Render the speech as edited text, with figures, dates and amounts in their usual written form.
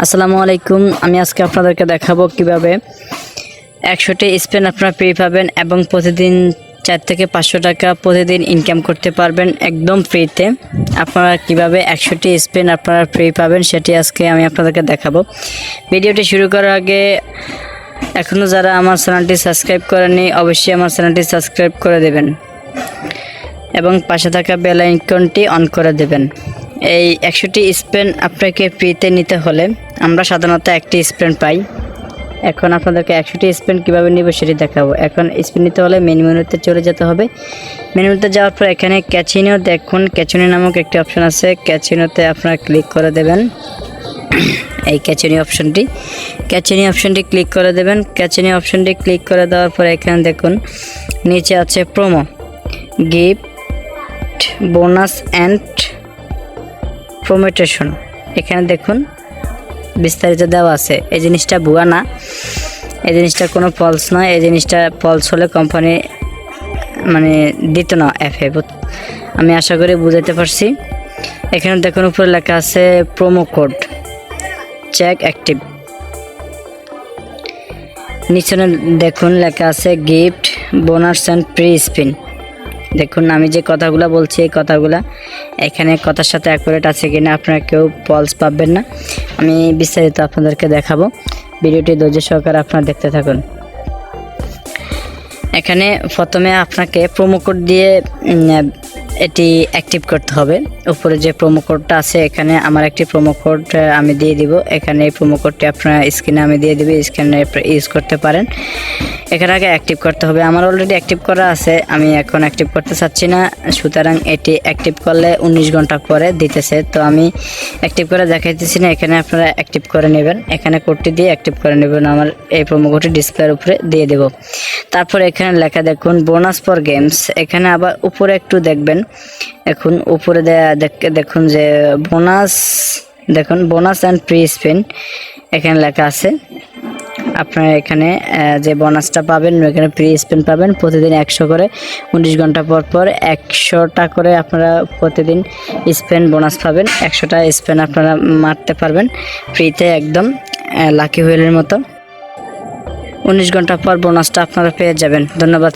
আসসালামু আলাইকুম। আমি আজকে আপনাদেরকে দেখাবো কিভাবে 100টি স্পিন আপনারা ফ্রি পাবেন এবং প্রতিদিন 4 থেকে 500 টাকা প্রতিদিন ইনকাম করতে পারবেন একদম ফ্রিতে। আপনারা কিভাবে 100টি স্পিন আপনারা ফ্রি পাবেন সেটি আজকে আমি আপনাদেরকে দেখাবো। ভিডিওটি শুরু করার আগে এখনও যারা আমার চ্যানেলটি সাবস্ক্রাইব করেননি অবশ্যই আমার চ্যানেলটি সাবস্ক্রাইব করে দেবেন এবং পাশে থাকা বেল আইকনটি অন করে দেবেন। এই 100টি স্পিন আপনাকে ফ্রিতে নিতে হলে আমরা সাধারণত একটি স্পিন পাই। এখন আপনাদেরকে 100টি স্পিন কীভাবে নেব সেটি দেখাবো। এখন স্পিন নিতে হলে মেনুতে চলে যেতে হবে। মেনুতে যাওয়ার পর এখানে ক্যাচিনো দেখুন, ক্যাচিনো নামক একটি অপশন আছে। ক্যাচিনোতে আপনারা ক্লিক করে দেবেন। এই ক্যাচিনি অপশনটি ক্লিক করে দেবেন। ক্যাচিনি অপশনটি ক্লিক করে দেওয়ার পর এখানে দেখুন নিচে আছে প্রোমো, গিফট, বোনাস অ্যান্ড প্রমোটেশন। এখানে দেখুন বিস্তারিত দেওয়া আছে। এই জিনিসটা ভুয়া না, এই জিনিসটা কোনো ফলস নয়। এই জিনিসটা ফলস হলে কোম্পানি দিত না অ্যাপে। আমি আশা করি বুঝাতে পারছি। এখানে দেখুন উপরে লেখা আছে প্রোমো কোড চেক অ্যাক্টিভ। নিচে দেখুন লেখা আছে gift, bonus and free spin. দেখুন আমি যে কথাগুলো বলছি এই কথাগুলো এখানে কথার সাথে অ্যাকুরেট আছে কিনা, আপনারা কেউ ফলস পাবেন না। আমি বিস্তারিত আপনাদেরকে দেখাবো। ভিডিওটি ধৈর্য সহকারে আপনারা দেখতে থাকুন। এখানে প্রথমে আপনাকে প্রোমো কোড দিয়ে এটি অ্যাক্টিভ করতে হবে। উপরে যে প্রোমো কোডটা আছে এখানে আমার একটি প্রোমো কোড আমি দিয়ে দিব। এখানে এই প্রোমো কোডটি আপনারা স্ক্রিনে আমি দিয়ে দিব, স্ক্রিনে ইউজ করতে পারেন। এখানে আগে অ্যাক্টিভ করতে হবে। আমার অলরেডি অ্যাক্টিভ করা আছে, আমি এখন অ্যাক্টিভ করতে চাচ্ছি না, সুতরাং এটি অ্যাক্টিভ করলে 19 ঘন্টা পরে দিতেছে। তো আমি অ্যাক্টিভ করে দেখাইতেছি না, এখানে আপনারা অ্যাক্টিভ করে নেবেন। এখানে কোডটি দিয়ে অ্যাক্টিভ করে নেবেন। আমার এই প্রোমো কোডটি ডিসপ্লের উপরে দিয়ে দেব। তারপর এখানে লেখা দেখুন বোনাস ফর গেমস। এখানে আবার উপরে একটু দেখবেন, এখন উপরে দেখুন যে বোনাস, দেখুন বোনাস অ্যান্ড ফ্রি স্পিন এখানে লেখা আছে। আপনারা এখানে যে বোনাসটা পাবেন এখানে ফ্রি স্পিন পাবেন প্রতিদিন 100 করে। 19 ঘন্টা পর পর 100টা করে আপনারা প্রতিদিন স্পিন বোনাস পাবেন। 100টা স্পিন আপনারা মারতে পারবেন ফ্রিতে, একদম লাকি হুইলের মতো। 19 ঘন্টা পর বোনাসটা আপনারা পেয়ে যাবেন। ধন্যবাদ।